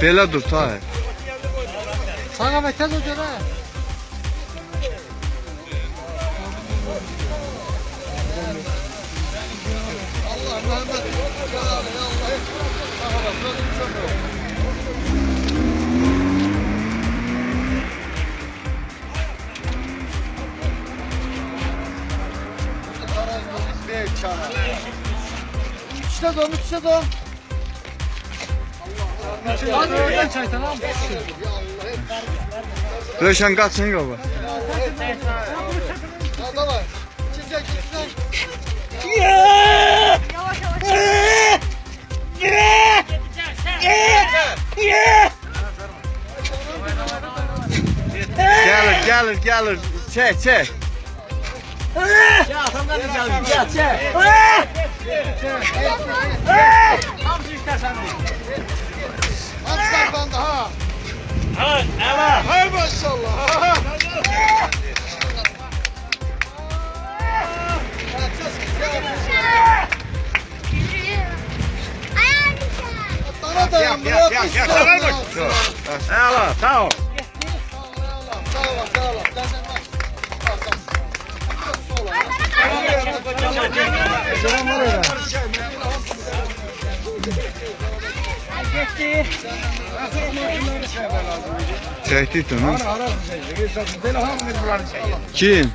Belə dur Tahir. Sağa ve tez hoca da. Allah Mehmet. Ya Allah. İçine dön, içine dön. Hadi oradan çay tamam. Röşen qaçın qaba. Davay. Çiçek çiçek. Gəlir. Çək. Ya atamdan da geldim. Gel çek. Hamsi istersen de. Aslan ha. Ha, evet. Hay maşallah. Bana dayan bırak. Əla, sağ ol. Çəkdik onu. Kim?